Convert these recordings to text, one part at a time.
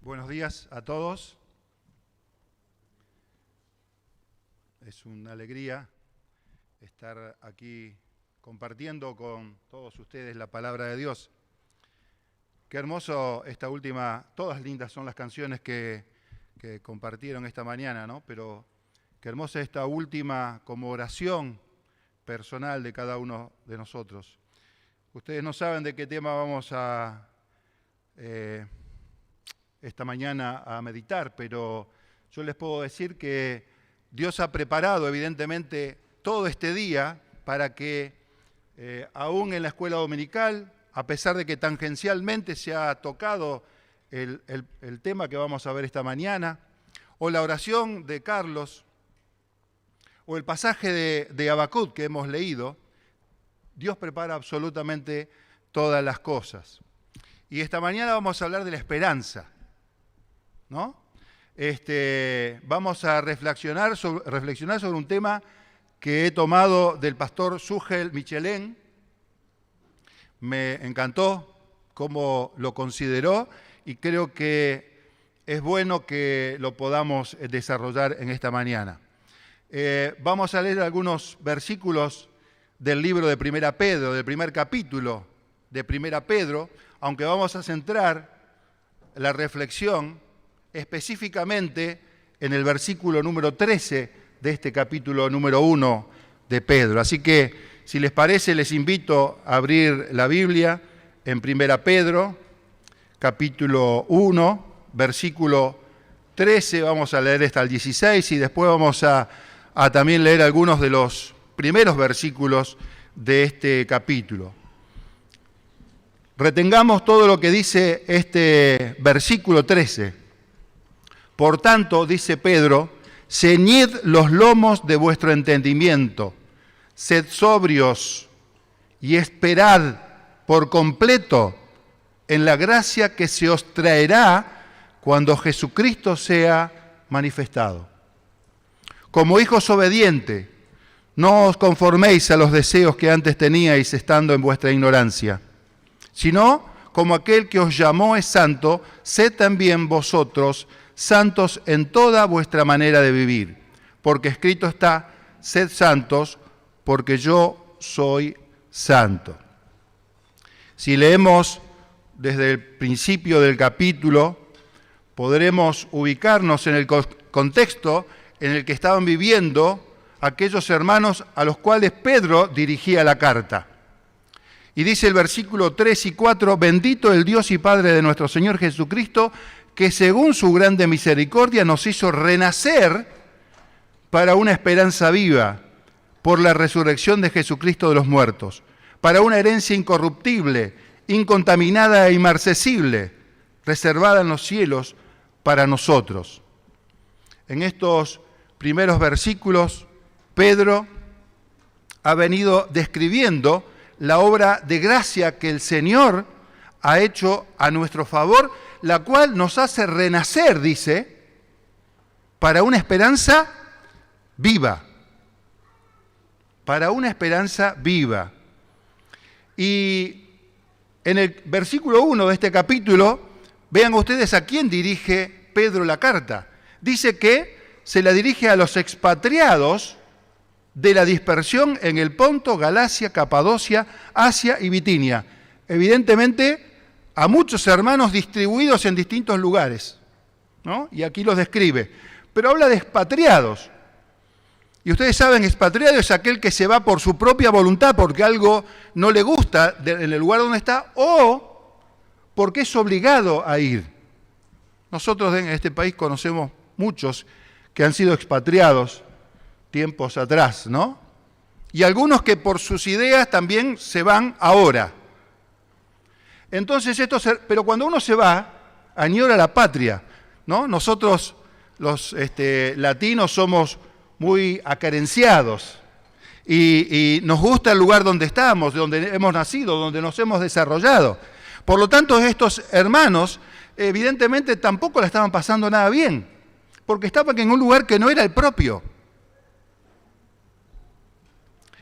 Buenos días a todos. Es una alegría estar aquí compartiendo con todos ustedes la palabra de Dios. Qué hermoso esta última, todas lindas son las canciones que compartieron esta mañana, ¿no? Pero qué hermosa esta última como oración personal de cada uno de nosotros. Ustedes no saben de qué tema vamos a esta mañana a meditar, pero yo les puedo decir que Dios ha preparado evidentemente todo este día para que aún en la escuela dominical, a pesar de que tangencialmente se ha tocado el tema que vamos a ver esta mañana, o la oración de Carlos, o el pasaje de Habacuc que hemos leído, Dios prepara absolutamente todas las cosas. Y esta mañana vamos a hablar de la esperanza, ¿no? Vamos a reflexionar sobre un tema que he tomado del pastor Sugel Michelén. Me encantó cómo lo consideró y creo que es bueno que lo podamos desarrollar en esta mañana. Vamos a leer algunos versículos del libro de Primera Pedro, del primer capítulo de Primera Pedro, aunque vamos a centrar la reflexión específicamente en el versículo número 13 de este capítulo número 1 de Pedro. Así que, si les parece, les invito a abrir la Biblia en Primera Pedro, capítulo 1, versículo 13, vamos a leer hasta el 16 y después vamos a también leer algunos de los primeros versículos de este capítulo. Retengamos todo lo que dice este versículo 13. Por tanto, dice Pedro, ceñid los lomos de vuestro entendimiento, sed sobrios y esperad por completo en la gracia que se os traerá cuando Jesucristo sea manifestado. Como hijos obedientes, no os conforméis a los deseos que antes teníais estando en vuestra ignorancia, sino como aquel que os llamó es santo, sed también vosotros santos en toda vuestra manera de vivir, porque escrito está, sed santos, porque yo soy santo. Si leemos desde el principio del capítulo, podremos ubicarnos en el contexto en el que estaban viviendo aquellos hermanos a los cuales Pedro dirigía la carta. Y dice el versículo 3 y 4, bendito el Dios y Padre de nuestro Señor Jesucristo, que según su grande misericordia nos hizo renacer para una esperanza viva, por la resurrección de Jesucristo de los muertos, para una herencia incorruptible, incontaminada e inmarcesible, reservada en los cielos para nosotros. En estos primeros versículos, Pedro ha venido describiendo la obra de gracia que el Señor ha hecho a nuestro favor, la cual nos hace renacer, dice, para una esperanza viva. Para una esperanza viva. Y en el versículo 1 de este capítulo, vean ustedes a quién dirige Pedro la carta. Dice que se la dirige a los expatriados de la dispersión en el Ponto, Galacia, Capadocia, Asia y Bitinia. Evidentemente, a muchos hermanos distribuidos en distintos lugares, ¿no? Y aquí los describe. Pero habla de expatriados. Y ustedes saben, expatriado es aquel que se va por su propia voluntad porque algo no le gusta en el lugar donde está o porque es obligado a ir. Nosotros en este país conocemos muchos que han sido expatriados tiempos atrás, ¿no? Y algunos que por sus ideas también se van ahora. Entonces, pero cuando uno se va, añora la patria, ¿no? Nosotros, los latinos, somos muy acarenciados y nos gusta el lugar donde estamos, donde hemos nacido, donde nos hemos desarrollado. Por lo tanto, estos hermanos evidentemente tampoco la estaban pasando nada bien, porque estaban en un lugar que no era el propio.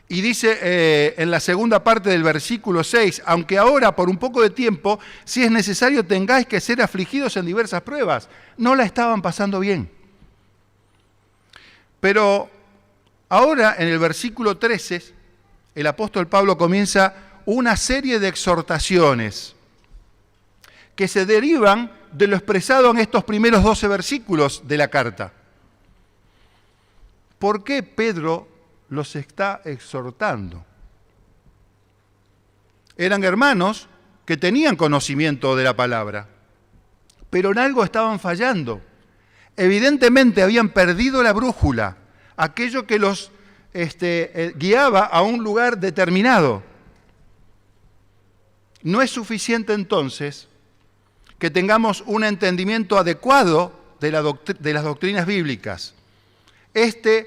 Y dice en la segunda parte del versículo 6, aunque ahora por un poco de tiempo, si es necesario, tengáis que ser afligidos en diversas pruebas. No la estaban pasando bien. Pero ahora en el versículo 13, el apóstol Pablo comienza una serie de exhortaciones que se derivan de lo expresado en estos primeros 12 versículos de la carta. ¿Por qué Pedro los está exhortando? Eran hermanos que tenían conocimiento de la palabra, pero en algo estaban fallando. Evidentemente habían perdido la brújula, aquello que los guiaba a un lugar determinado. No es suficiente entonces que tengamos un entendimiento adecuado de las doctrinas bíblicas. Este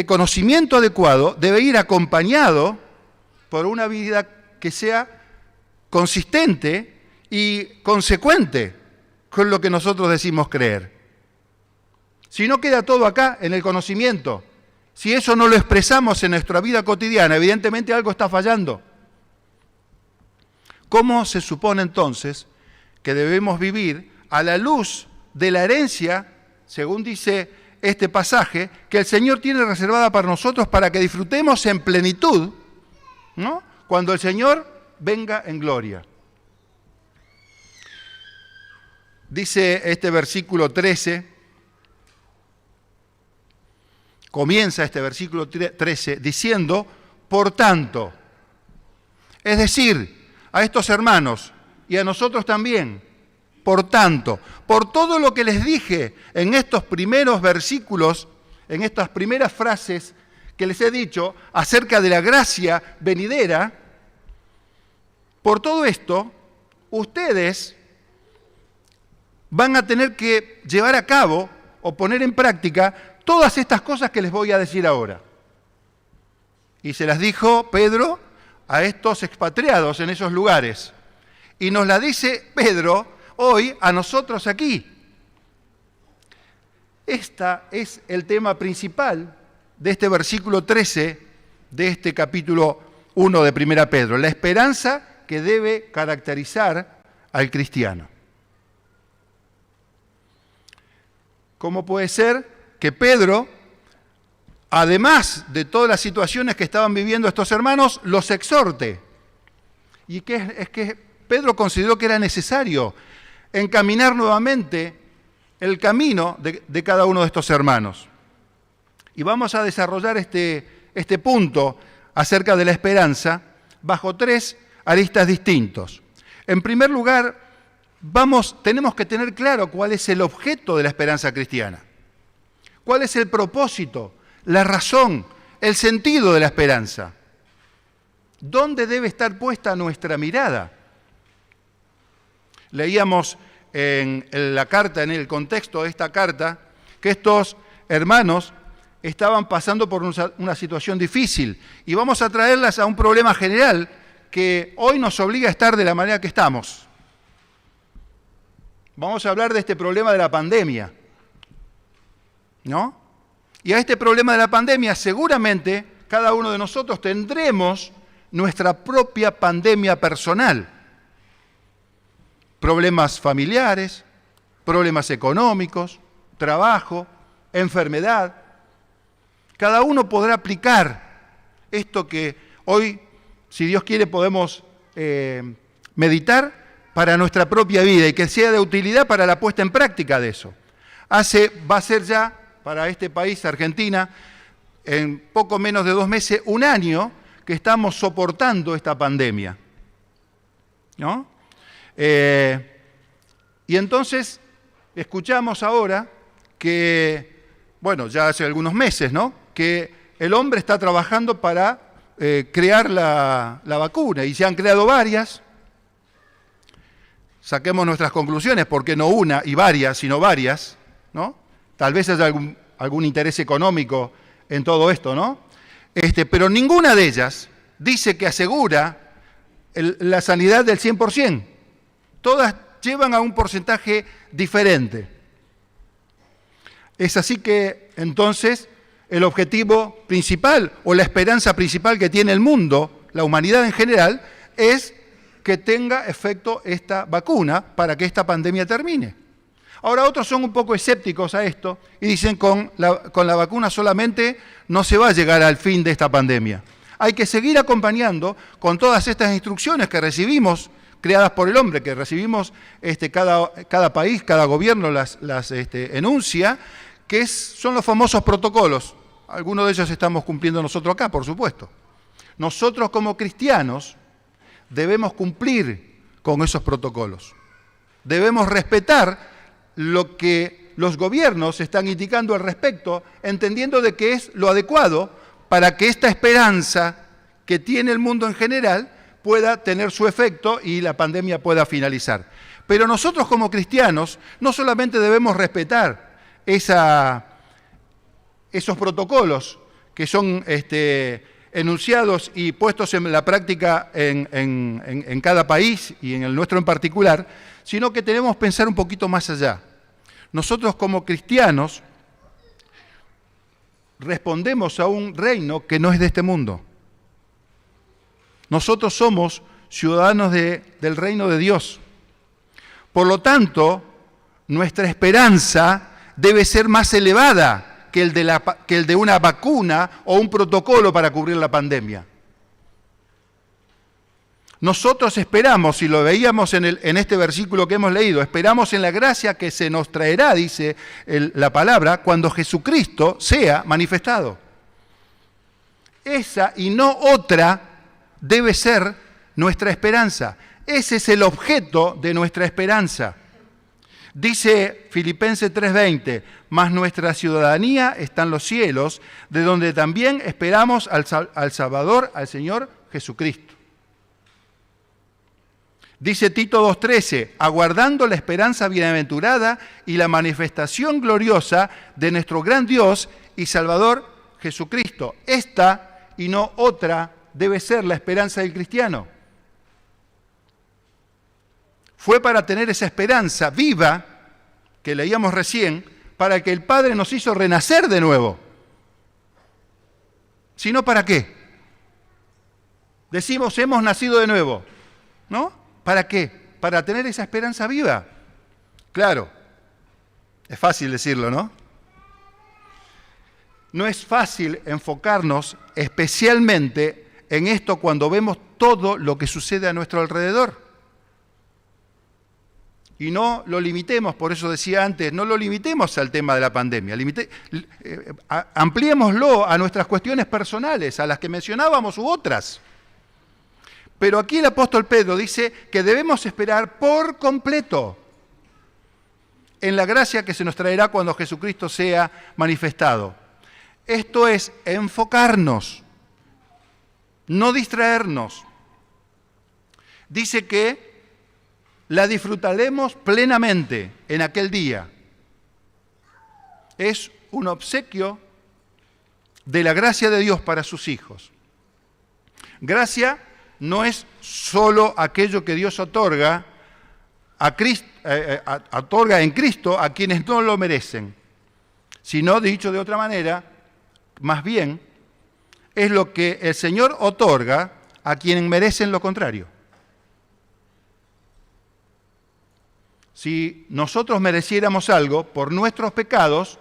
conocimiento adecuado debe ir acompañado por una vida que sea consistente y consecuente con lo que nosotros decimos creer. Si no queda todo acá en el conocimiento, si eso no lo expresamos en nuestra vida cotidiana, evidentemente algo está fallando. ¿Cómo se supone entonces que debemos vivir a la luz de la herencia, según dice este pasaje, que el Señor tiene reservada para nosotros para que disfrutemos en plenitud, ¿no?, cuando el Señor venga en gloria? Dice este versículo 13, comienza este versículo 13 diciendo, por tanto, es decir, a estos hermanos y a nosotros también, por tanto, por todo lo que les dije en estos primeros versículos, en estas primeras frases que les he dicho acerca de la gracia venidera, por todo esto, ustedes van a tener que llevar a cabo o poner en práctica todas estas cosas que les voy a decir ahora. Y se las dijo Pedro a estos expatriados en esos lugares. Y nos la dice Pedro hoy a nosotros aquí. Este es el tema principal de este versículo 13 de este capítulo 1 de 1 Pedro, la esperanza que debe caracterizar al cristiano. ¿Cómo puede ser que Pedro, además de todas las situaciones que estaban viviendo estos hermanos, los exhorte? Y es que Pedro consideró que era necesario encaminar nuevamente el camino de cada uno de estos hermanos. Y vamos a desarrollar este punto acerca de la esperanza bajo 3 aristas distintos. En primer lugar, tenemos que tener claro cuál es el objeto de la esperanza cristiana. ¿Cuál es el propósito, la razón, el sentido de la esperanza? ¿Dónde debe estar puesta nuestra mirada? Leíamos en la carta, en el contexto de esta carta, que estos hermanos estaban pasando por una situación difícil y vamos a traerlas a un problema general que hoy nos obliga a estar de la manera que estamos. Vamos a hablar de este problema de la pandemia, ¿no? Y a este problema de la pandemia seguramente cada uno de nosotros tendremos nuestra propia pandemia personal. Problemas familiares, problemas económicos, trabajo, enfermedad. Cada uno podrá aplicar esto que hoy, si Dios quiere, podemos meditar para nuestra propia vida y que sea de utilidad para la puesta en práctica de eso. Va a ser ya para este país, Argentina, en poco menos de 2 meses, 1 año que estamos soportando esta pandemia, ¿no? Y entonces escuchamos ahora que, bueno, ya hace algunos meses, ¿no?, que el hombre está trabajando para crear la vacuna y se han creado varias. Saquemos nuestras conclusiones, porque no una y varias, sino varias, ¿no? Tal vez haya algún interés económico en todo esto, ¿no? Pero ninguna de ellas dice que asegura la sanidad del 100%. Todas llevan a un porcentaje diferente. Es así que, entonces, el objetivo principal o la esperanza principal que tiene el mundo, la humanidad en general, es que tenga efecto esta vacuna para que esta pandemia termine. Ahora otros son un poco escépticos a esto y dicen con la vacuna solamente no se va a llegar al fin de esta pandemia. Hay que seguir acompañando con todas estas instrucciones que recibimos, creadas por el hombre, que recibimos cada país, cada gobierno las enuncia, que son los famosos protocolos. Algunos de ellos estamos cumpliendo nosotros acá, por supuesto. Nosotros como cristianos debemos cumplir con esos protocolos. Debemos respetar lo que los gobiernos están indicando al respecto, entendiendo de que es lo adecuado para que esta esperanza que tiene el mundo en general pueda tener su efecto y la pandemia pueda finalizar. Pero nosotros como cristianos no solamente debemos respetar esos protocolos que son enunciados y puestos en la práctica en cada país y en el nuestro en particular, sino que tenemos que pensar un poquito más allá. Nosotros como cristianos respondemos a un reino que no es de este mundo. Nosotros somos ciudadanos del reino de Dios. Por lo tanto, nuestra esperanza debe ser más elevada que el de una vacuna o un protocolo para cubrir la pandemia. Nosotros esperamos, y lo veíamos en este versículo que hemos leído, esperamos en la gracia que se nos traerá, dice la palabra, cuando Jesucristo sea manifestado. Esa y no otra debe ser nuestra esperanza. Ese es el objeto de nuestra esperanza. Dice Filipenses 3:20, mas nuestra ciudadanía está en los cielos, de donde también esperamos al Salvador, al Señor Jesucristo. Dice Tito 2:13, aguardando la esperanza bienaventurada y la manifestación gloriosa de nuestro gran Dios y Salvador Jesucristo. Esta y no otra debe ser la esperanza del cristiano. Fue para tener esa esperanza viva, que leíamos recién, para que el Padre nos hizo renacer de nuevo. Si no, ¿para qué? Decimos, hemos nacido de nuevo, ¿no? ¿Para qué? Para tener esa esperanza viva. Claro, es fácil decirlo, ¿no? No es fácil enfocarnos especialmente en esto cuando vemos todo lo que sucede a nuestro alrededor. Y no lo limitemos, por eso decía antes, no lo limitemos al tema de la pandemia, ampliémoslo a nuestras cuestiones personales, a las que mencionábamos u otras. Pero aquí el apóstol Pedro dice que debemos esperar por completo en la gracia que se nos traerá cuando Jesucristo sea manifestado. Esto es enfocarnos, no distraernos. Dice que la disfrutaremos plenamente en aquel día. Es un obsequio de la gracia de Dios para sus hijos. Gracia no es solo aquello que Dios otorga en Cristo a quienes no lo merecen, sino, dicho de otra manera, más bien, es lo que el Señor otorga a quienes merecen lo contrario. Si nosotros mereciéramos algo por nuestros pecados,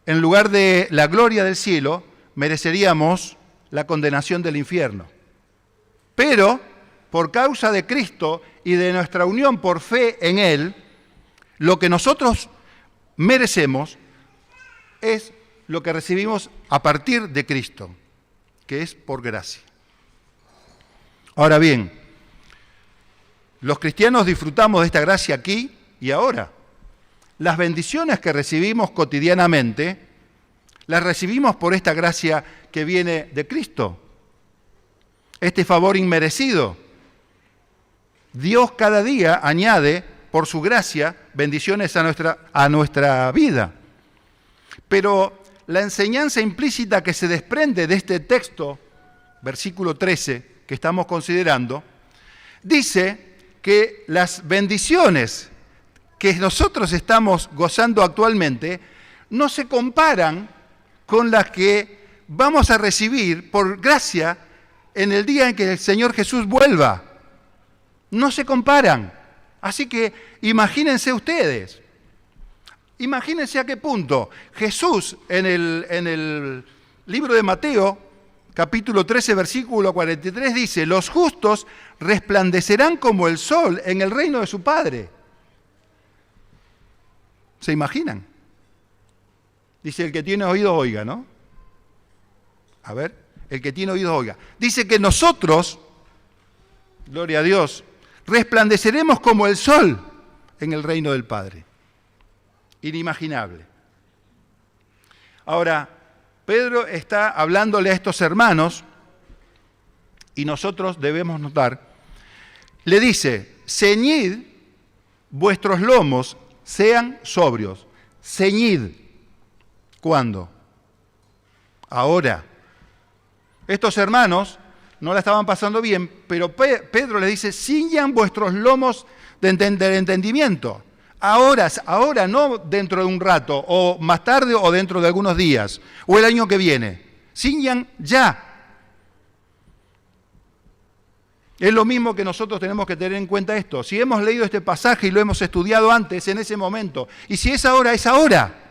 en lugar de la gloria del cielo, mereceríamos la condenación del infierno. Pero, por causa de Cristo y de nuestra unión por fe en Él, lo que nosotros merecemos es lo que recibimos a partir de Cristo, que es por gracia. Ahora bien, los cristianos disfrutamos de esta gracia aquí y ahora. Las bendiciones que recibimos cotidianamente, las recibimos por esta gracia que viene de Cristo. Este favor inmerecido. Dios cada día añade, por su gracia, bendiciones a nuestra vida. Pero la enseñanza implícita que se desprende de este texto, versículo 13, que estamos considerando, dice que las bendiciones que nosotros estamos gozando actualmente no se comparan con las que vamos a recibir por gracia en el día en que el Señor Jesús vuelva. No se comparan. Así que imagínense ustedes. Imagínense a qué punto Jesús en el libro de Mateo, capítulo 13, versículo 43, dice: los justos resplandecerán como el sol en el reino de su Padre. ¿Se imaginan? Dice: el que tiene oído, oiga, ¿no? A ver, el que tiene oído, oiga. Dice que nosotros, gloria a Dios, resplandeceremos como el sol en el reino del Padre. Inimaginable. Ahora, Pedro está hablándole a estos hermanos y nosotros debemos notar, le dice: ceñid vuestros lomos, sean sobrios. Ceñid. ¿Cuándo? Ahora. Estos hermanos no la estaban pasando bien, pero Pedro les dice: ciñan vuestros lomos del entendimiento. Ahora, no dentro de un rato, o más tarde, o dentro de algunos días, o el año que viene. Ciñan ya. Es lo mismo que nosotros tenemos que tener en cuenta esto. Si hemos leído este pasaje y lo hemos estudiado antes, en ese momento, y si es ahora, es ahora.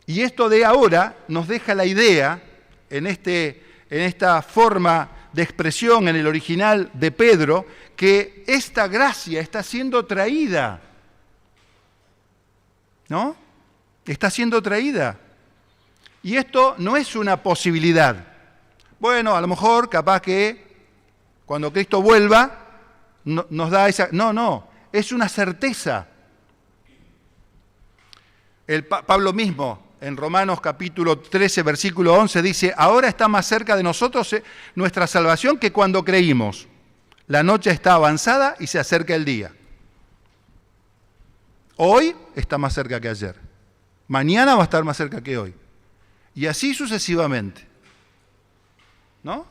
Y esto de ahora nos deja la idea, en esta forma de expresión en el original de Pedro, que esta gracia está siendo traída, ¿no? Está siendo traída. Y esto no es una posibilidad. Bueno, a lo mejor, capaz que cuando Cristo vuelva, nos da esa... No, es una certeza. Pablo mismo, en Romanos capítulo 13, versículo 11, dice: ahora está más cerca de nosotros nuestra salvación que cuando creímos. La noche está avanzada y se acerca el día. Hoy está más cerca que ayer. Mañana va a estar más cerca que hoy. Y así sucesivamente. ¿No?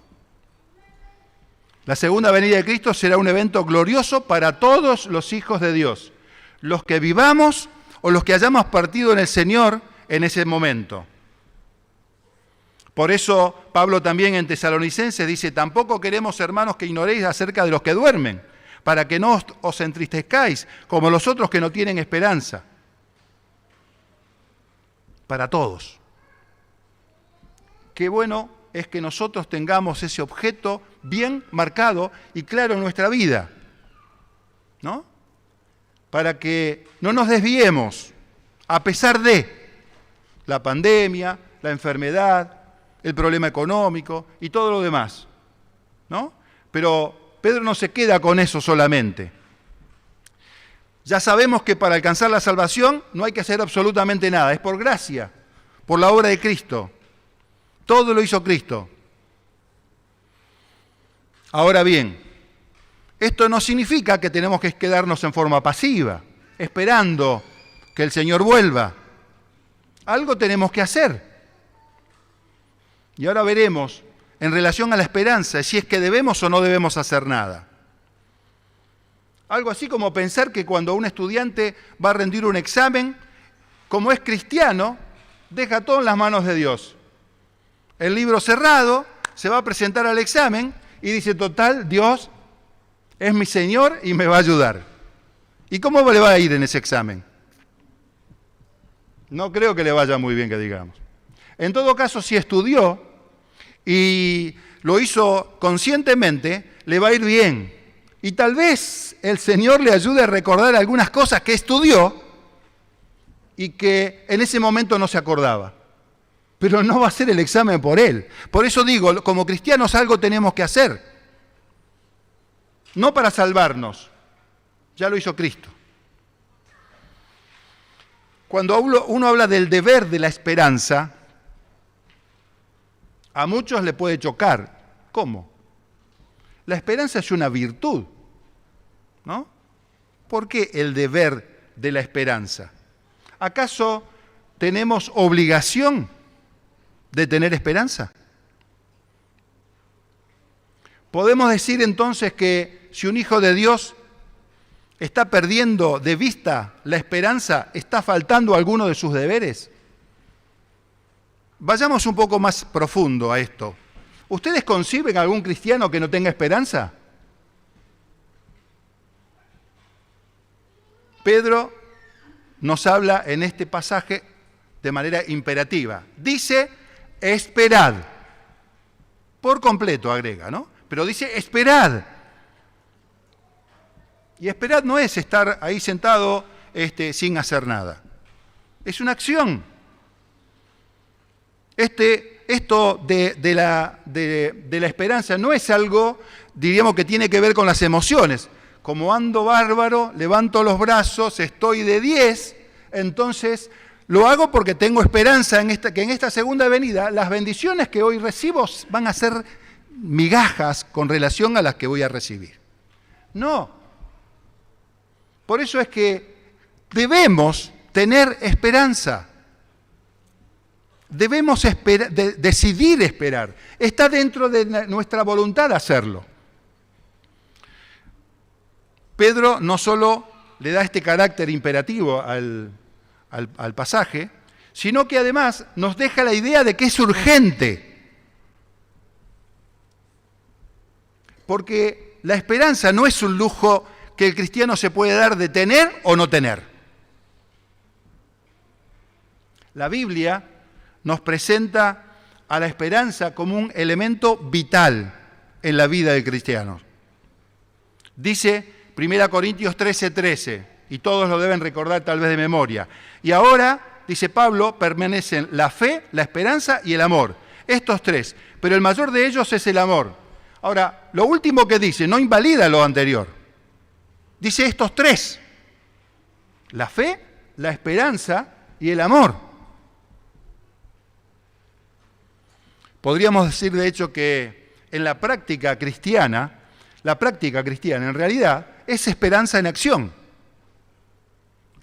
La segunda venida de Cristo será un evento glorioso para todos los hijos de Dios, los que vivamos o los que hayamos partido en el Señor en ese momento. Por eso Pablo también en Tesalonicenses dice: tampoco queremos, hermanos, que ignoréis acerca de los que duermen, para que no os entristezcáis como los otros que no tienen esperanza. Para todos. Qué bueno es que nosotros tengamos ese objeto bien marcado y claro en nuestra vida, ¿no? Para que no nos desviemos, a pesar de la pandemia, la enfermedad, el problema económico y todo lo demás, ¿no? Pero Pedro no se queda con eso solamente. Ya sabemos que para alcanzar la salvación no hay que hacer absolutamente nada, es por gracia, por la obra de Cristo. Todo lo hizo Cristo. Ahora bien, esto no significa que tenemos que quedarnos en forma pasiva, esperando que el Señor vuelva. Algo tenemos que hacer. Y ahora veremos, en relación a la esperanza, si es que debemos o no debemos hacer nada. Algo así como pensar que cuando un estudiante va a rendir un examen, como es cristiano, deja todo en las manos de Dios. El libro cerrado, se va a presentar al examen y dice: total, Dios es mi Señor y me va a ayudar. ¿Y cómo le va a ir en ese examen? No creo que le vaya muy bien, que digamos. En todo caso, si estudió y lo hizo conscientemente, le va a ir bien. Y tal vez el Señor le ayude a recordar algunas cosas que estudió y que en ese momento no se acordaba. Pero no va a ser el examen por él. Por eso digo, como cristianos algo tenemos que hacer. No para salvarnos, ya lo hizo Cristo. Cuando uno habla del deber de la esperanza, a muchos le puede chocar. ¿Cómo? La esperanza es una virtud, ¿no? ¿Por qué el deber de la esperanza? ¿Acaso tenemos obligación de tener esperanza? Podemos decir entonces que si un hijo de Dios ¿Está perdiendo de vista la esperanza? ¿Está faltando alguno de sus deberes? Vayamos un poco más profundo a esto. ¿Ustedes conciben a algún cristiano que no tenga esperanza? Pedro nos habla en este pasaje de manera imperativa. Dice, esperad. Por completo agrega, ¿no? Pero dice, esperad. Y esperad no es estar ahí sentado sin hacer nada. Es una acción. Esto de la esperanza no es algo, diríamos, que tiene que ver con las emociones. Como ando bárbaro, levanto los brazos, estoy de 10, entonces lo hago porque tengo esperanza que en esta segunda venida las bendiciones que hoy recibo van a ser migajas con relación a las que voy a recibir. No. Por eso es que debemos tener esperanza. Debemos decidir esperar. Está dentro de nuestra voluntad hacerlo. Pedro no solo le da este carácter imperativo al pasaje, sino que además nos deja la idea de que es urgente. Porque la esperanza no es un lujo que el cristiano se puede dar de tener o no tener. La Biblia nos presenta a la esperanza como un elemento vital en la vida del cristiano. Dice 1 Corintios 13:13, y todos lo deben recordar tal vez de memoria. Y ahora, dice Pablo, permanecen la fe, la esperanza y el amor. Estos tres, pero el mayor de ellos es el amor. Ahora, lo último que dice no invalida lo anterior. Dice estos tres, la fe, la esperanza y el amor. Podríamos decir, de hecho, que en la práctica cristiana en realidad es esperanza en acción.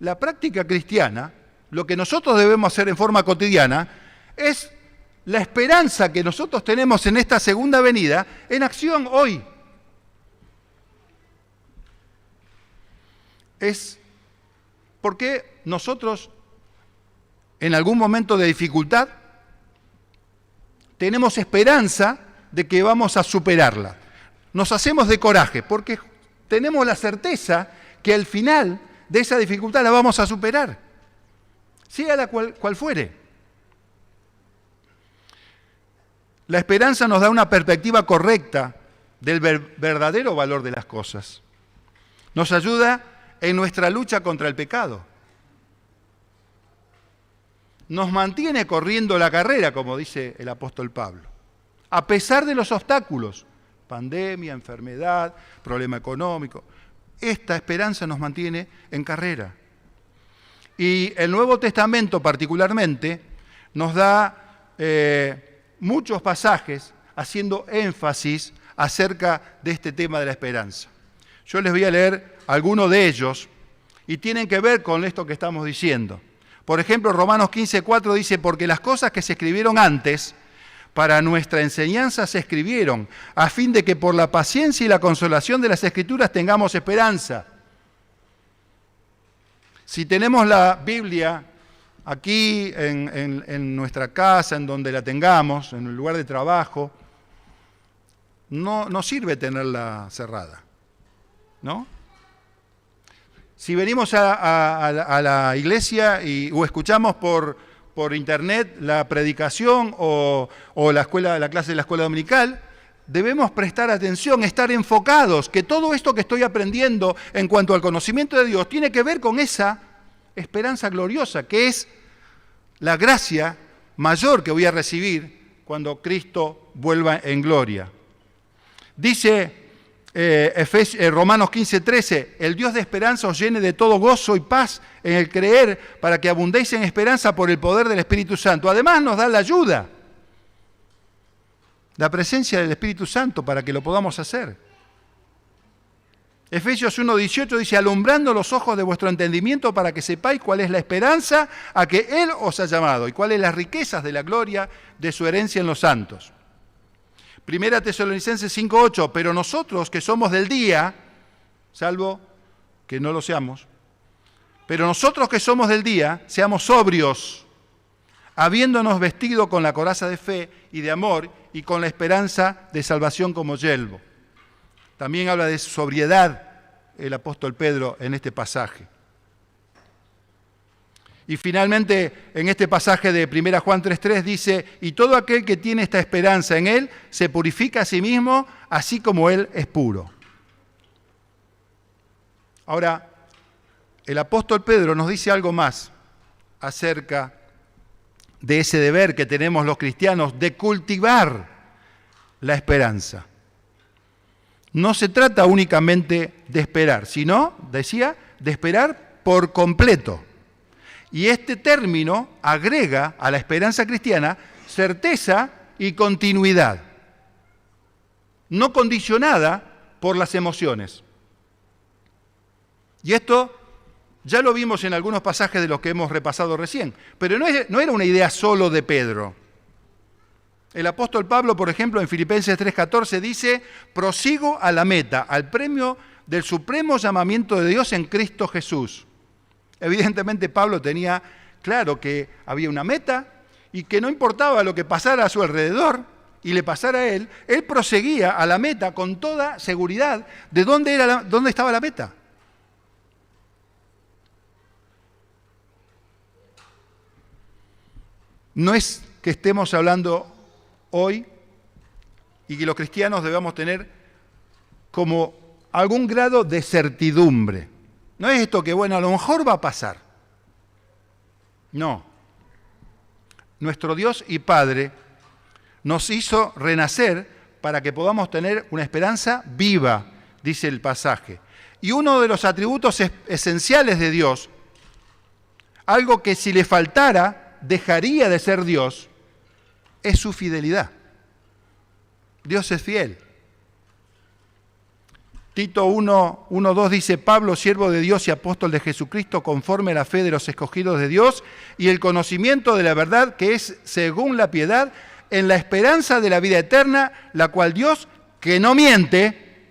La práctica cristiana, lo que nosotros debemos hacer en forma cotidiana, es la esperanza que nosotros tenemos en esta segunda venida en acción hoy. Es porque nosotros, en algún momento de dificultad, tenemos esperanza de que vamos a superarla. Nos hacemos de coraje porque tenemos la certeza que al final de esa dificultad la vamos a superar, sea la cual fuere. La esperanza nos da una perspectiva correcta del verdadero valor de las cosas. Nos ayuda en nuestra lucha contra el pecado. Nos mantiene corriendo la carrera, como dice el apóstol Pablo, a pesar de los obstáculos, pandemia, enfermedad, problema económico. Esta esperanza nos mantiene en carrera. Y el Nuevo Testamento particularmente nos da muchos pasajes haciendo énfasis acerca de este tema de la esperanza. Yo les voy a leer algunos de ellos y tienen que ver con esto que estamos diciendo. Por ejemplo, Romanos 15:4 dice, porque las cosas que se escribieron antes, para nuestra enseñanza se escribieron, a fin de que por la paciencia y la consolación de las Escrituras tengamos esperanza. Si tenemos la Biblia aquí en nuestra casa, en donde la tengamos, en el lugar de trabajo, no sirve tenerla cerrada, ¿no? Si venimos a la iglesia o escuchamos por internet la predicación o la clase de la escuela dominical, debemos prestar atención, estar enfocados, que todo esto que estoy aprendiendo en cuanto al conocimiento de Dios tiene que ver con esa esperanza gloriosa, que es la gracia mayor que voy a recibir cuando Cristo vuelva en gloria. Dice Romanos 15:13, el Dios de esperanza os llene de todo gozo y paz en el creer, para que abundéis en esperanza por el poder del Espíritu Santo. Además nos da la ayuda, la presencia del Espíritu Santo para que lo podamos hacer. Efesios 1:18 dice, alumbrando los ojos de vuestro entendimiento para que sepáis cuál es la esperanza a que Él os ha llamado y cuáles las riquezas de la gloria de su herencia en los santos. Primera Tesalonicenses 5:8, pero nosotros que somos del día, salvo que no lo seamos, pero nosotros que somos del día, seamos sobrios, habiéndonos vestido con la coraza de fe y de amor y con la esperanza de salvación como yelmo. También habla de sobriedad el apóstol Pedro en este pasaje. Y finalmente, en este pasaje de 1 Juan 3:3 dice, y todo aquel que tiene esta esperanza en Él se purifica a sí mismo, así como Él es puro. Ahora, el apóstol Pedro nos dice algo más acerca de ese deber que tenemos los cristianos de cultivar la esperanza. No se trata únicamente de esperar, sino, decía, de esperar por completo. Y este término agrega a la esperanza cristiana certeza y continuidad, no condicionada por las emociones. Y esto ya lo vimos en algunos pasajes de los que hemos repasado recién, pero no era una idea solo de Pedro. El apóstol Pablo, por ejemplo, en Filipenses 3:14 dice, prosigo a la meta, al premio del supremo llamamiento de Dios en Cristo Jesús. Evidentemente Pablo tenía claro que había una meta y que no importaba lo que pasara a su alrededor y le pasara a él proseguía a la meta con toda seguridad de dónde estaba la meta. No es que estemos hablando hoy y que los cristianos debamos tener como algún grado de certidumbre. No es esto que, bueno, a lo mejor va a pasar. No. Nuestro Dios y Padre nos hizo renacer para que podamos tener una esperanza viva, dice el pasaje. Y uno de los atributos esenciales de Dios, algo que si le faltara dejaría de ser Dios, es su fidelidad. Dios es fiel. Tito 1:2 dice, Pablo, siervo de Dios y apóstol de Jesucristo, conforme a la fe de los escogidos de Dios y el conocimiento de la verdad que es según la piedad, en la esperanza de la vida eterna, la cual Dios, que no miente,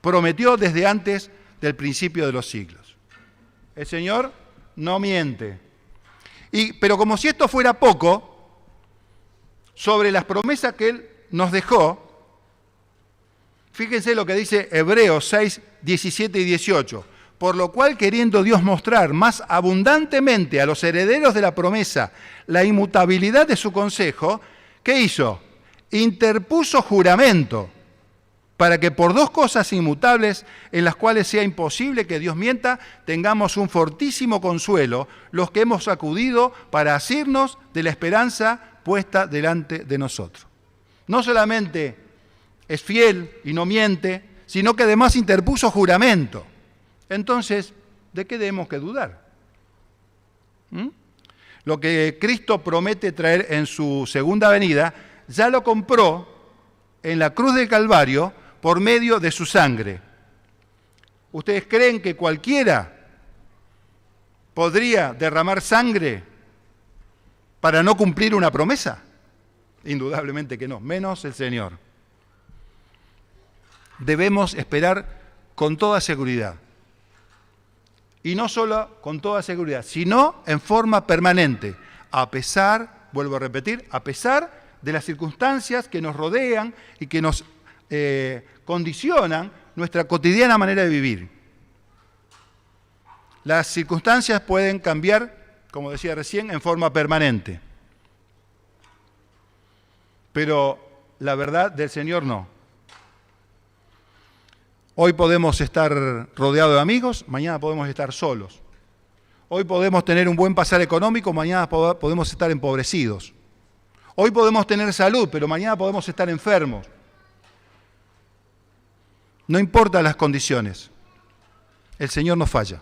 prometió desde antes del principio de los siglos. El Señor no miente. Pero como si esto fuera poco, sobre las promesas que Él nos dejó, fíjense lo que dice Hebreos 6, 17 y 18. Por lo cual, queriendo Dios mostrar más abundantemente a los herederos de la promesa la inmutabilidad de su consejo, ¿qué hizo? Interpuso juramento, para que por dos cosas inmutables, en las cuales sea imposible que Dios mienta, tengamos un fortísimo consuelo, los que hemos acudido para asirnos de la esperanza puesta delante de nosotros. No solamente es fiel y no miente, sino que además interpuso juramento. Entonces, ¿de qué debemos que dudar? Lo que Cristo promete traer en su segunda venida, ya lo compró en la cruz del Calvario por medio de su sangre. ¿Ustedes creen que cualquiera podría derramar sangre para no cumplir una promesa? Indudablemente que no, menos el Señor. Debemos esperar con toda seguridad. Y no solo con toda seguridad, sino en forma permanente, a pesar, vuelvo a repetir, a pesar de las circunstancias que nos rodean y que nos condicionan nuestra cotidiana manera de vivir. Las circunstancias pueden cambiar, como decía recién, en forma permanente. Pero la verdad del Señor no. Hoy podemos estar rodeados de amigos, mañana podemos estar solos. Hoy podemos tener un buen pasar económico, mañana podemos estar empobrecidos. Hoy podemos tener salud, pero mañana podemos estar enfermos. No importa las condiciones, el Señor no falla.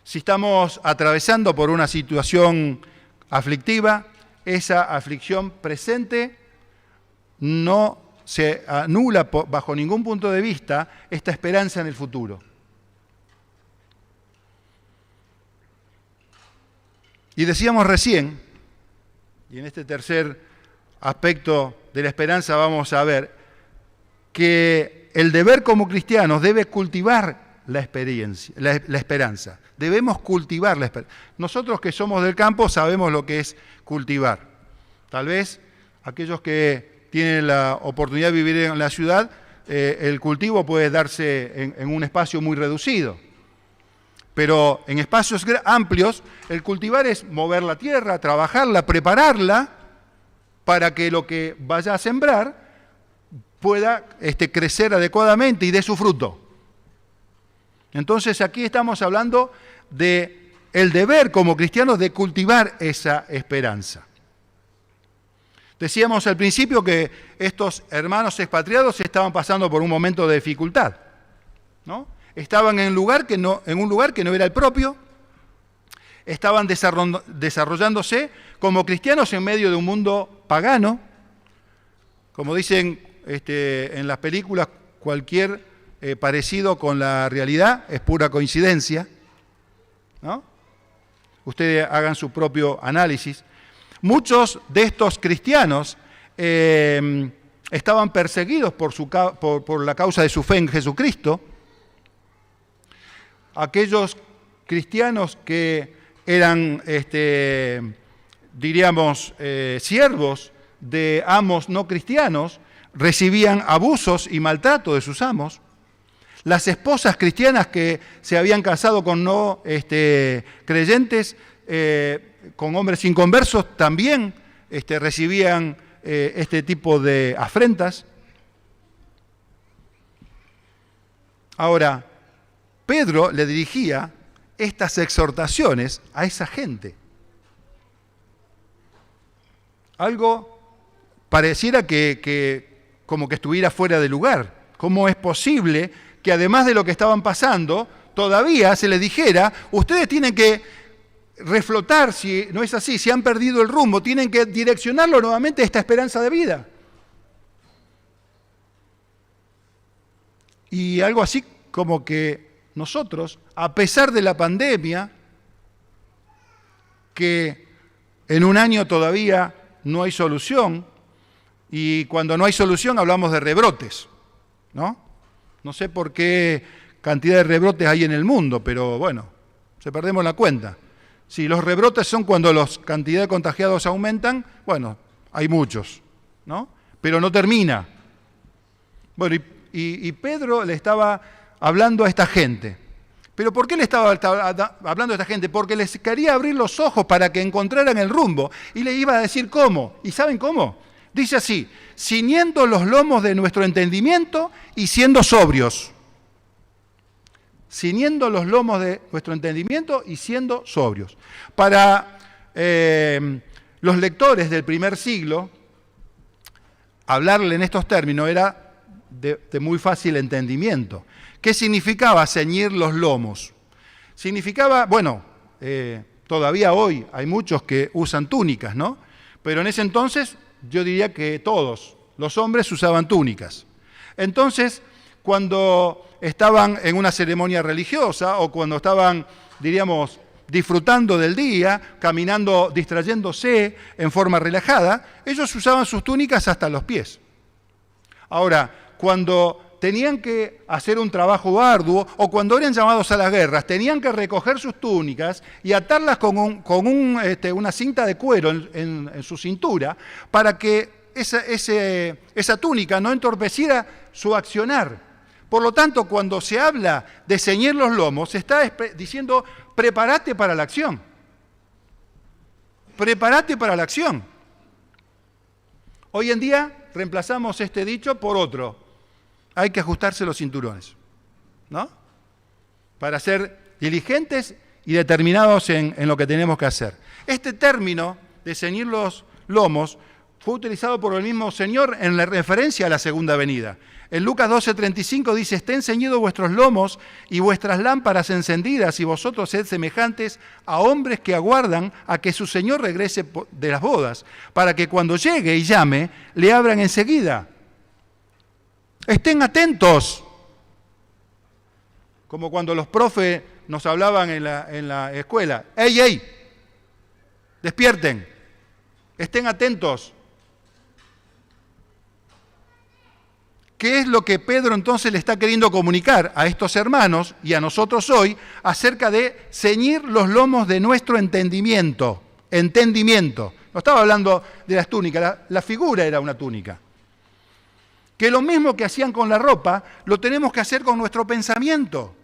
Si estamos atravesando por una situación aflictiva, esa aflicción presente no se anula bajo ningún punto de vista esta esperanza en el futuro. Y decíamos recién, y en este tercer aspecto de la esperanza vamos a ver, que el deber como cristianos debe cultivar la esperanza. Debemos cultivar la esperanza. Nosotros que somos del campo sabemos lo que es cultivar. Tal vez aquellos que tienen la oportunidad de vivir en la ciudad, el cultivo puede darse en un espacio muy reducido. Pero en espacios amplios, el cultivar es mover la tierra, trabajarla, prepararla, para que lo que vaya a sembrar pueda crecer adecuadamente y dé su fruto. Entonces aquí estamos hablando de el deber como cristianos de cultivar esa esperanza. Decíamos al principio que estos hermanos expatriados estaban pasando por un momento de dificultad, ¿no? Estaban en un lugar que no era el propio, estaban desarrollándose como cristianos en medio de un mundo pagano. Como dicen en las películas, cualquier parecido con la realidad es pura coincidencia, ¿no? Ustedes hagan su propio análisis. Muchos de estos cristianos estaban perseguidos por la causa de su fe en Jesucristo. Aquellos cristianos que eran, diríamos, siervos de amos no cristianos, recibían abusos y maltrato de sus amos. Las esposas cristianas que se habían casado con no creyentes, con hombres inconversos, también recibían este tipo de afrentas. Ahora, Pedro le dirigía estas exhortaciones a esa gente. Algo pareciera que como que estuviera fuera de lugar. ¿Cómo es posible que además de lo que estaban pasando, todavía se les dijera, ustedes tienen que reflotar, si no es así, si han perdido el rumbo, tienen que direccionarlo nuevamente a esta esperanza de vida? Y algo así como que nosotros, a pesar de la pandemia, que en un año todavía no hay solución, y cuando no hay solución hablamos de rebrotes, ¿no? No sé por qué cantidad de rebrotes hay en el mundo, pero bueno, se perdemos la cuenta. Si los rebrotes son cuando la cantidad de contagiados aumentan, bueno, hay muchos, ¿no? Pero no termina. Bueno, y Pedro le estaba hablando a esta gente. ¿Pero por qué le estaba hablando a esta gente? Porque les quería abrir los ojos para que encontraran el rumbo. Y le iba a decir cómo. ¿Y saben cómo? Dice así, ciñendo los lomos de nuestro entendimiento y siendo sobrios. Ciñendo los lomos de nuestro entendimiento y siendo sobrios. Para los lectores del primer siglo, hablarle en estos términos era de muy fácil entendimiento. ¿Qué significaba ceñir los lomos? Significaba, bueno, todavía hoy hay muchos que usan túnicas, ¿no? Pero en ese entonces yo diría que todos los hombres usaban túnicas. Entonces, cuando estaban en una ceremonia religiosa o cuando estaban, diríamos, disfrutando del día, caminando, distrayéndose en forma relajada, ellos usaban sus túnicas hasta los pies. Ahora, cuando tenían que hacer un trabajo arduo o cuando eran llamados a las guerras, tenían que recoger sus túnicas y atarlas con una cinta de cuero en su cintura para que esa túnica no entorpeciera su accionar. Por lo tanto, cuando se habla de ceñir los lomos, se está diciendo, prepárate para la acción. Prepárate para la acción. Hoy en día reemplazamos este dicho por otro. Hay que ajustarse los cinturones, ¿no? Para ser diligentes y determinados en lo que tenemos que hacer. Este término de ceñir los lomos fue utilizado por el mismo Señor en la referencia a la segunda venida. En Lucas 12:35 dice, estén ceñidos vuestros lomos y vuestras lámparas encendidas, y vosotros sed semejantes a hombres que aguardan a que su Señor regrese de las bodas, para que cuando llegue y llame, le abran enseguida. Estén atentos. Como cuando los profes nos hablaban en la escuela. ¡Ey, ey! Despierten. Estén atentos. ¿Qué es lo que Pedro entonces le está queriendo comunicar a estos hermanos y a nosotros hoy acerca de ceñir los lomos de nuestro entendimiento? Entendimiento. No estaba hablando de las túnicas, la figura era una túnica. Que lo mismo que hacían con la ropa, lo tenemos que hacer con nuestro pensamiento.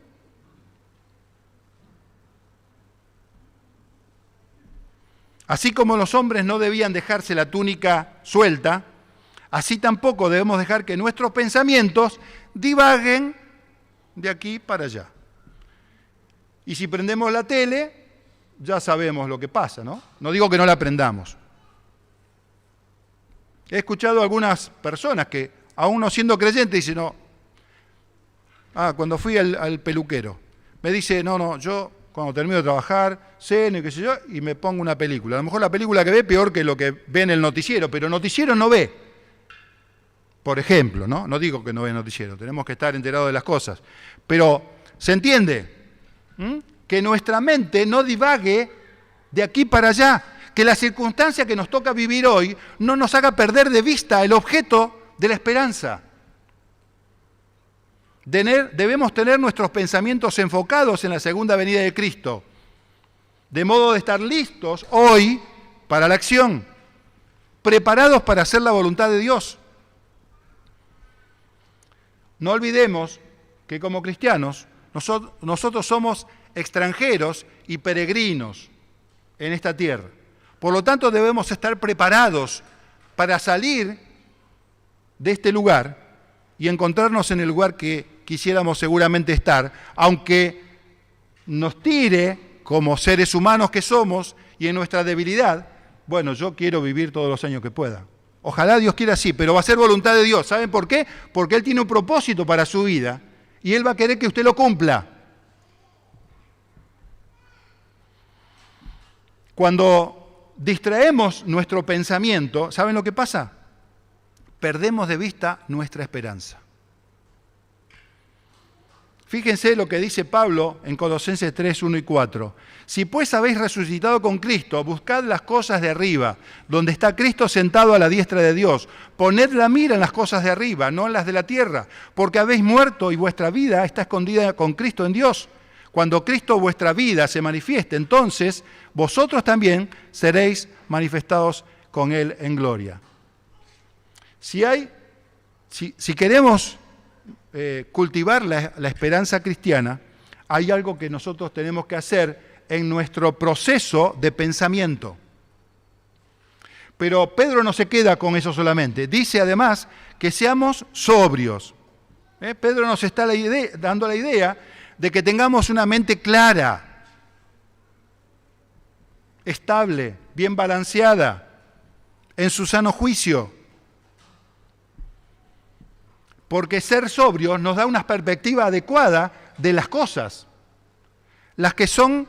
Así como los hombres no debían dejarse la túnica suelta, así tampoco debemos dejar que nuestros pensamientos divaguen de aquí para allá. Y si prendemos la tele, ya sabemos lo que pasa, ¿no? No digo que no la prendamos. He escuchado a algunas personas que, aún no siendo creyentes, dicen, no, cuando fui al peluquero, me dice, no, yo cuando termino de trabajar, ceno y qué sé yo, y me pongo una película. A lo mejor la película que ve peor que lo que ve en el noticiero, pero el noticiero no ve. Por ejemplo, ¿no? No digo que no ve noticiero, tenemos que estar enterados de las cosas. Pero, ¿se entiende? Que nuestra mente no divague de aquí para allá, que la circunstancia que nos toca vivir hoy no nos haga perder de vista el objeto de la esperanza. Debemos tener nuestros pensamientos enfocados en la segunda venida de Cristo, de modo de estar listos hoy para la acción, preparados para hacer la voluntad de Dios. No olvidemos que como cristianos nosotros somos extranjeros y peregrinos en esta tierra. Por lo tanto, debemos estar preparados para salir de este lugar y encontrarnos en el lugar que quisiéramos seguramente estar, aunque nos tire como seres humanos que somos y en nuestra debilidad. Bueno, yo quiero vivir todos los años que pueda. Ojalá Dios quiera así, pero va a ser voluntad de Dios. ¿Saben por qué? Porque Él tiene un propósito para su vida y Él va a querer que usted lo cumpla. Cuando distraemos nuestro pensamiento, ¿saben lo que pasa? Perdemos de vista nuestra esperanza. Fíjense lo que dice Pablo en Colosenses 3, 1 y 4. Si pues habéis resucitado con Cristo, buscad las cosas de arriba, donde está Cristo sentado a la diestra de Dios. Poned la mira en las cosas de arriba, no en las de la tierra, porque habéis muerto y vuestra vida está escondida con Cristo en Dios. Cuando Cristo vuestra vida se manifieste, entonces vosotros también seréis manifestados con Él en gloria. Si queremos cultivar la esperanza cristiana, hay algo que nosotros tenemos que hacer en nuestro proceso de pensamiento. Pero Pedro no se queda con eso solamente. Dice además que seamos sobrios. Pedro nos está dando la idea de que tengamos una mente clara, estable, bien balanceada, en su sano juicio. Porque ser sobrios nos da una perspectiva adecuada de las cosas. Las que son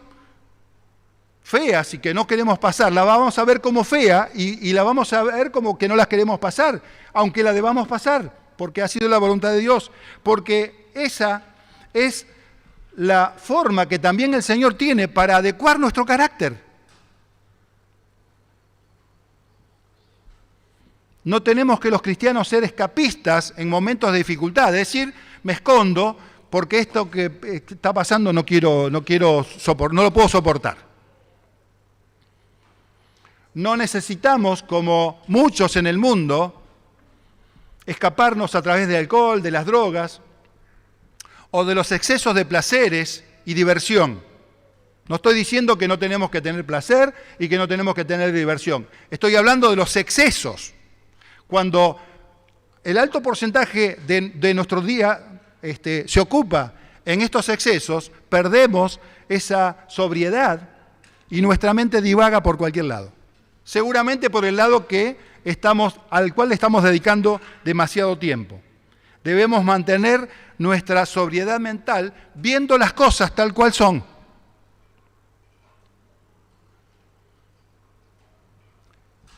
feas y que no queremos pasar, la vamos a ver como fea y la vamos a ver como que no las queremos pasar, aunque la debamos pasar, porque ha sido la voluntad de Dios, porque esa es la forma que también el Señor tiene para adecuar nuestro carácter. No tenemos que los cristianos ser escapistas en momentos de dificultad, es decir, me escondo porque esto que está pasando no lo puedo soportar. No necesitamos, como muchos en el mundo, escaparnos a través del alcohol, de las drogas o de los excesos de placeres y diversión. No estoy diciendo que no tenemos que tener placer y que no tenemos que tener diversión. Estoy hablando de los excesos. Cuando el alto porcentaje de nuestro día se ocupa en estos excesos, perdemos esa sobriedad y nuestra mente divaga por cualquier lado. Seguramente por el lado al cual le estamos dedicando demasiado tiempo. Debemos mantener nuestra sobriedad mental viendo las cosas tal cual son.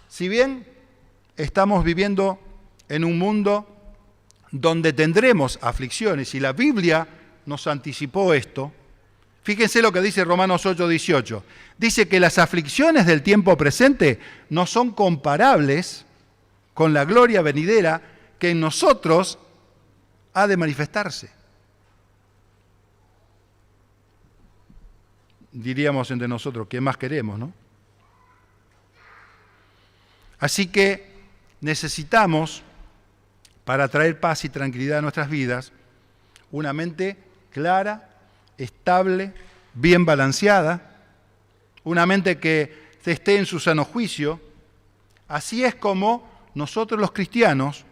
Si bien estamos viviendo en un mundo donde tendremos aflicciones y la Biblia nos anticipó esto, fíjense lo que dice Romanos 8:18. Dice que las aflicciones del tiempo presente no son comparables con la gloria venidera que en nosotros ha de manifestarse. Diríamos entre nosotros, ¿qué más queremos, no? Así que necesitamos, para traer paz y tranquilidad a nuestras vidas, una mente clara, estable, bien balanceada, una mente que esté en su sano juicio. Así es como nosotros los cristianos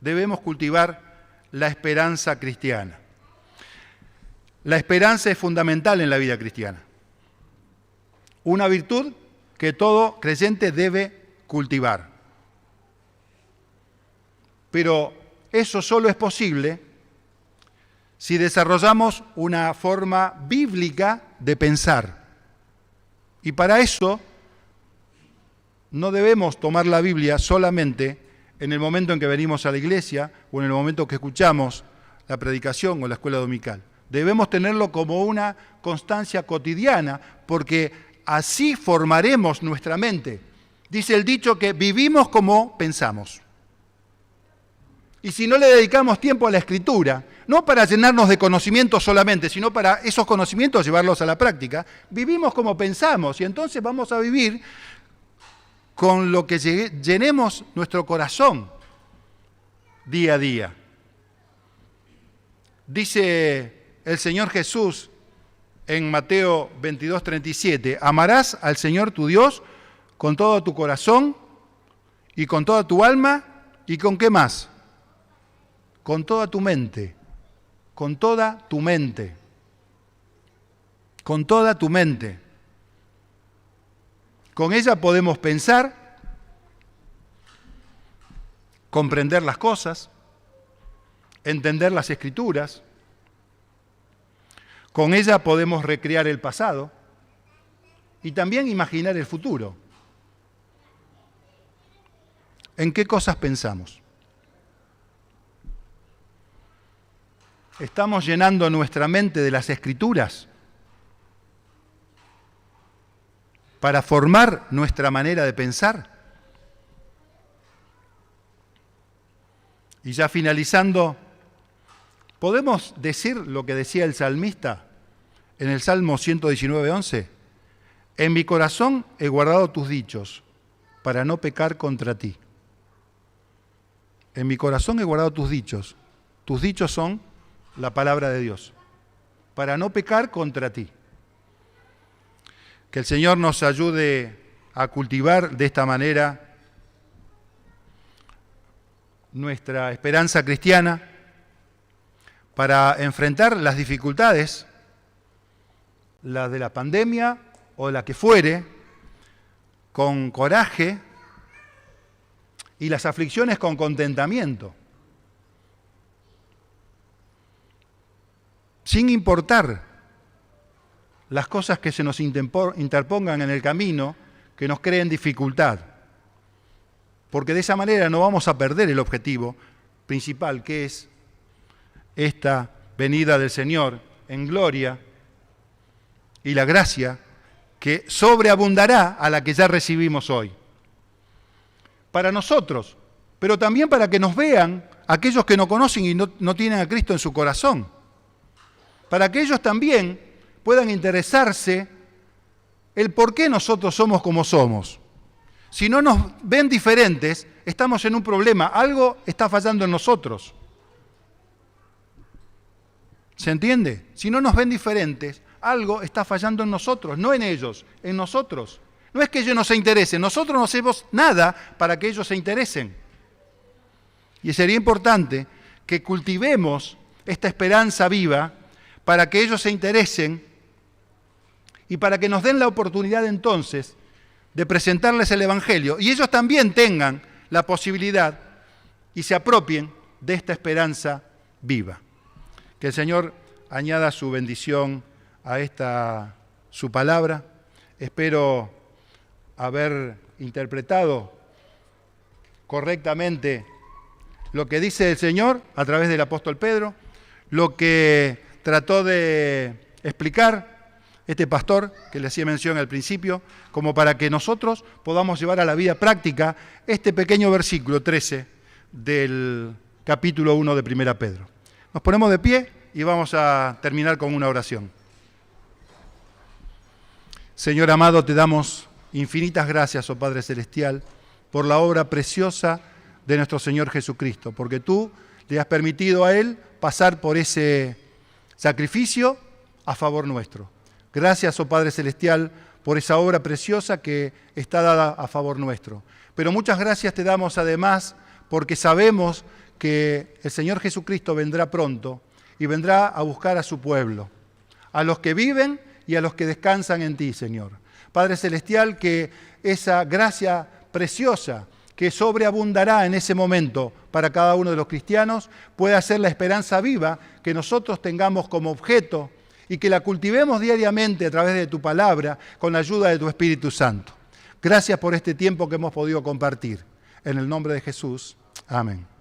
debemos cultivar la esperanza cristiana. La esperanza es fundamental en la vida cristiana. Una virtud que todo creyente debe cultivar. Pero eso solo es posible si desarrollamos una forma bíblica de pensar. Y para eso no debemos tomar la Biblia solamente en el momento en que venimos a la iglesia o en el momento que escuchamos la predicación o la escuela dominical. Debemos tenerlo como una constancia cotidiana, porque así formaremos nuestra mente. Dice el dicho que vivimos como pensamos. Y si no le dedicamos tiempo a la Escritura, no para llenarnos de conocimientos solamente, sino para esos conocimientos llevarlos a la práctica, vivimos como pensamos y entonces vamos a vivir con lo que llenemos nuestro corazón día a día. Dice el Señor Jesús en Mateo 22:37, amarás al Señor tu Dios con todo tu corazón y con toda tu alma y con qué más, con toda tu mente, con toda tu mente, con toda tu mente. Con ella podemos pensar, comprender las cosas, entender las Escrituras. Con ella podemos recrear el pasado y también imaginar el futuro. ¿En qué cosas pensamos? ¿Estamos llenando nuestra mente de las Escrituras para formar nuestra manera de pensar? Y ya finalizando, ¿podemos decir lo que decía el salmista en el Salmo 119:11? En mi corazón he guardado tus dichos para no pecar contra ti. En mi corazón he guardado tus dichos. Tus dichos son la palabra de Dios, para no pecar contra ti. Que el Señor nos ayude a cultivar de esta manera nuestra esperanza cristiana para enfrentar las dificultades, las de la pandemia o la que fuere, con coraje, y las aflicciones con contentamiento, sin importar las cosas que se nos interpongan en el camino, que nos creen dificultad, porque de esa manera no vamos a perder el objetivo principal, que es esta venida del Señor en gloria y la gracia que sobreabundará a la que ya recibimos hoy. Para nosotros, pero también para que nos vean aquellos que no conocen y no tienen a Cristo en su corazón, para que ellos también puedan interesarse el por qué nosotros somos como somos. Si no nos ven diferentes, estamos en un problema, algo está fallando en nosotros. ¿Se entiende? Si no nos ven diferentes, algo está fallando en nosotros, no en ellos, en nosotros. No es que ellos no se interesen, nosotros no hacemos nada para que ellos se interesen. Y sería importante que cultivemos esta esperanza viva para que ellos se interesen y para que nos den la oportunidad entonces de presentarles el Evangelio y ellos también tengan la posibilidad y se apropien de esta esperanza viva. Que el Señor añada su bendición a esta su palabra. Espero haber interpretado correctamente lo que dice el Señor a través del apóstol Pedro, lo que trató de explicar este pastor que le hacía mención al principio, como para que nosotros podamos llevar a la vida práctica este pequeño versículo 13 del capítulo 1 de 1 Pedro. Nos ponemos de pie y vamos a terminar con una oración. Señor amado, te damos infinitas gracias, oh Padre Celestial, por la obra preciosa de nuestro Señor Jesucristo, porque tú le has permitido a Él pasar por ese sacrificio a favor nuestro. Gracias, oh Padre Celestial, por esa obra preciosa que está dada a favor nuestro. Pero muchas gracias te damos además porque sabemos que el Señor Jesucristo vendrá pronto y vendrá a buscar a su pueblo, a los que viven y a los que descansan en ti, Señor. Padre Celestial, que esa gracia preciosa que sobreabundará en ese momento para cada uno de los cristianos pueda ser la esperanza viva que nosotros tengamos como objeto y que la cultivemos diariamente a través de tu palabra con la ayuda de tu Espíritu Santo. Gracias por este tiempo que hemos podido compartir. En el nombre de Jesús. Amén.